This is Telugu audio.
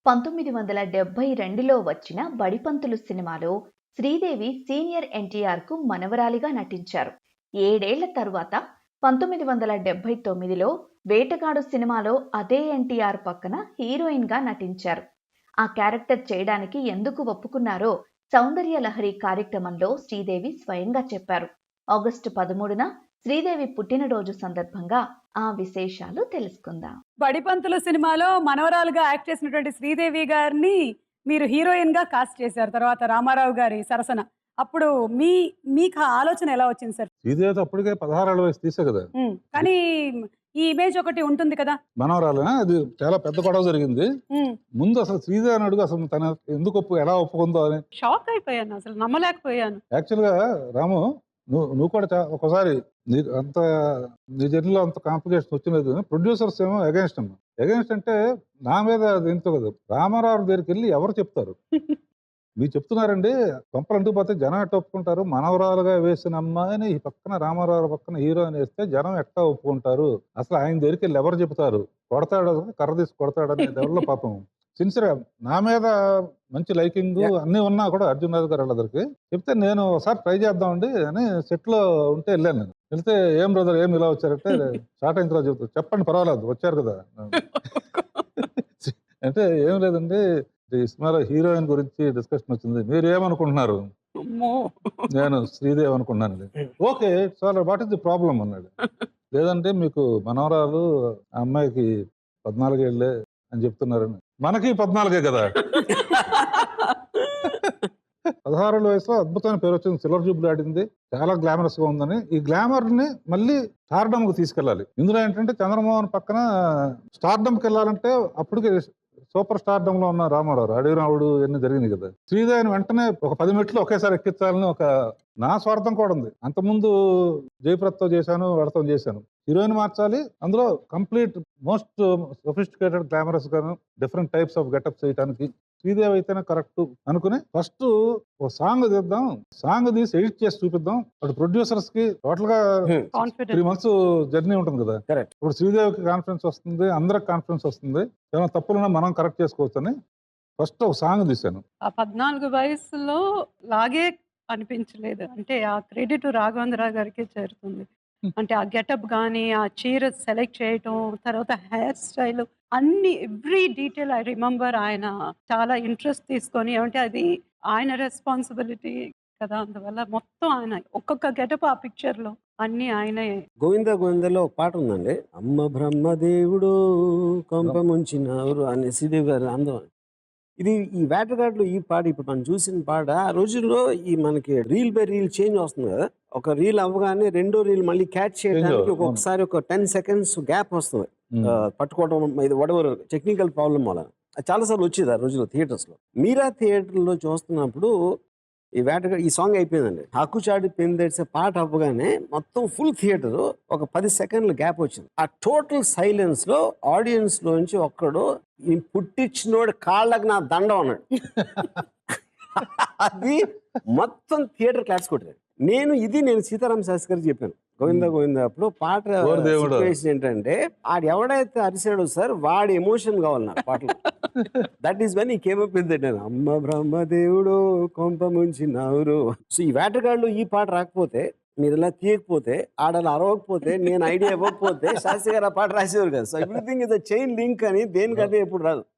1972లో వచ్చిన బడిపంతులు సినిమాలో శ్రీదేవి సీనియర్ ఎన్టీఆర్కు మనవరాలిగా నటించారు. ఏడేళ్ల తరువాత 1979లో వేటగాడు సినిమాలో అదే ఎన్టీఆర్ పక్కన హీరోయిన్గా నటించారు. ఆ క్యారెక్టర్ చేయడానికి ఎందుకు ఒప్పుకున్నారో సౌందర్య లహరి కార్యక్రమంలో శ్రీదేవి స్వయంగా చెప్పారు. ఆగస్టు 13న శ్రీదేవి పుట్టినరోజు సందర్భంగా ఆ విశేషాలు తెలుసుకుందాం. బడిపంతులు సినిమాలో మనవరాలుగా యాక్ట్ చేసినటువంటి శ్రీదేవి గారిని మీరు హీరోయిన్ గా కాస్ట్ చేశారు తర్వాత రామారావు గారి సరసన. అప్పుడు మీకు ఆ ఆలోచన ఎలా వచ్చింది సార్? శ్రీదేవి అప్పటికే 16 వయసు తీసే కదా. కానీ ఈ ఇమేజ్ ఒకటి ఉంటుంది కదా మనవరాలు అది చాలా పెద్ద గొడవ జరిగింది. ముందు అసలు శ్రీదేవి అని అడుగు, అసలు తన ఎందుకు ఎలా ఒప్పుకుందో అని షాక్ అయిపోయాను, అసలు నమ్మలేకపోయాను. యాక్చువల్ గా రాము, నువ్వు కూడా ఒకసారి నీ జర్నీలో అంత కాంప్లికేషన్ వచ్చినది. ప్రొడ్యూసర్స్ ఏమో అగైన్స్ట్ అంటే నా మీద అది ఎంతో కదా. రామారావు దగ్గరికి వెళ్ళి ఎవరు చెప్తారు? మీరు చెప్తున్నారండి, కొంపలు అంటూ పోతే జనం ఎట్ట ఒప్పుకుంటారు? మనవరాలుగా వేసిన అమ్మాయిని ఈ పక్కన రామారావు పక్కన హీరో అని వేస్తే జనం ఎట్టా ఒప్పుకుంటారు? అసలు ఆయన దగ్గరికి వెళ్ళి ఎవరు చెప్తారు? కొడతాడు, కర్ర తీసి కొడతాడు అనే ఎవరిలో పాపం సిన్సియర్ నా మీద మంచి లైకింగ్ అన్ని ఉన్నా కూడా అర్జున్ రాజు గారు వాళ్ళ దగ్గరికి చెప్తే నేను ఒకసారి ట్రై చేద్దామండి అని సెట్ లో ఉంటే వెళ్ళాను. నేను వెళ్తే ఏం బ్రదర్ ఏం ఇలా వచ్చారంటే స్టార్ట్ అయిన తర్వాత చెప్తారు, చెప్పండి పర్వాలేదు వచ్చారు కదా అంటే ఏం లేదండి, ఈ సినిమాలో హీరోయిన్ గురించి డిస్కషన్ వచ్చింది, మీరు ఏమనుకుంటున్నారు? నేను శ్రీదేవి అనుకున్నాను. Okay sir, what is the problem అన్నాడు. లేదంటే మీకు మనవరాలు ఆ అమ్మాయికి 14 ఏళ్ళే అని చెప్తున్నారని. మనకి 14 కదా. 16 వయసులో అద్భుతమైన పేరు వచ్చింది, సిల్వర్ జూబ్లీ ఆడింది, చాలా గ్లామరస్ గా ఉందని. ఈ గ్లామర్ ని మళ్ళీ స్టార్డమ్ కు తీసుకెళ్ళాలి. ఇందులో ఏంటంటే చంద్రమోహన్ పక్కన స్టార్డమ్ కి వెళ్ళాలంటే అప్పటికి సూపర్ స్టార్డమ్ లో ఉన్న రామారావు అడవి రావుడు ఇవన్నీ జరిగింది కదా. శ్రీదేవిని వెంటనే ఒక 10 మెట్లు ఒకేసారి ఎక్కించాలని ఒక నా స్వార్థం కూడా ఉంది. అంతకుముందు జయప్రదతో చేశాను, వాడితో చేశాను. హీరోయిన్ మార్చాలి, అందులో కంప్లీట్ మోస్ట్ సొఫిస్టికేటెడ్ గ్లామరస్ గాను డిఫరెంట్ టైప్స్ ఆఫ్ గెటప్ చేయడానికి శ్రీదేవి అయితేనే కరెక్ట్ అనుకుని ఫస్ట్ ఒక సాంగ్ తీద్దాం, సాంగ్ తీసి ఎడిట్ చేసి చూపిద్దాం. అటు ప్రొడ్యూసర్స్ కి టోటల్ గా 3 months జర్నీ ఉంటుంది కదా. ఇప్పుడు శ్రీదేవికి కాన్ఫిడెన్స్ వస్తుంది, అందరికి కాన్ఫిడెన్స్ వస్తుంది, ఏమైనా తప్పులున్నా మనం కరెక్ట్ చేసుకోవచ్చు అని ఫస్ట్ ఒక సాంగ్ తీశాను. ఆ 14 వయసులో లాగే అనిపించలేదు, అంటే ఆ క్రెడిట్ రాఘవేంద్రరావు గారికి చేరుతుంది. అంటే ఆ గెటప్ కానీ, ఆ చీర సెలెక్ట్ చేయటం, తర్వాత హెయిర్ స్టైల్ అన్ని ఎవ్రీ డీటెయిల్ ఐ రిమెంబర్. ఆయన చాలా ఇంట్రెస్ట్ తీసుకొని, ఏమంటే అది ఆయన రెస్పాన్సిబిలిటీ కదా, అందువల్ల మొత్తం ఆయన ఒక్కొక్క గెటప్ ఆ పిక్చర్ లో అన్ని ఆయనే. గోవింద గోవిందలో ఒక పాట ఉందండి, అమ్మ బ్రహ్మదేవుడు కొంప ముంచినారు అని శ్రీదేవి గారు అందం. ఇది ఈ వేటగాడులో ఈ పాట ఇప్పుడు మనం చూసిన పాట. ఆ రోజుల్లో ఈ మనకి రీల్ బై రీల్ చేంజ్ వస్తుంది కదా. ఒక రీల్ అవ్వగానే రెండో రీల్ మళ్ళీ క్యాచ్ చేయడానికి ఒక్కొక్కసారి ఒక 10 seconds గ్యాప్ వస్తుంది. పట్టుకోవడం ఇది వడవర్ టెక్నికల్ ప్రాబ్లం వల్ల అది చాలాసార్లు వచ్చేది ఆ రోజుల్లో థియేటర్స్ లో. మీరా థియేటర్లో చూస్తున్నప్పుడు ఈ వేటగాడు ఈ సాంగ్ అయిపోయిందండి, హక్కుచాడి పెందెడిసే పాట అవ్వగానే మొత్తం ఫుల్ థియేటర్ ఒక 10 seconds గ్యాప్ వచ్చింది. ఆ టోటల్ సైలెన్స్ లో ఆడియన్స్ లోంచి ఒక్కడు ఈ పుట్టించినోడు కాళ్ళకి నా దండం అన్నాడు. అది మొత్తం థియేటర్ క్లాస్ కొట్టాడు. నేను సీతారాం శాస్త్రి గారికి చెప్పాను గోవింద గోవింద అప్పుడు పాట సిచ్యువేషన్ ఏంటంటే, ఆడు ఎవడైతే అరిసాడో సార్ వాడి ఎమోషన్ కావాలి నాకు పాటలు. దట్ ఈస్ వెన్ ఈ కేమ్ అప్ విత్ దట్, అమ్మ బ్రహ్మదేవుడు కొంప ముంచి నవ్వురు. సో ఈ వేటగాళ్ళు ఈ పాట రాకపోతే, మీరు ఇలా తీయకపోతే, ఆడలా అరవకపోతే, నేను ఐడియా ఇవ్వకపోతే శాస్త్రి గారు ఆ పాట రాసేవారు కదా. So everything is a chain link అని దేనికంటే ఎప్పుడు రాదు.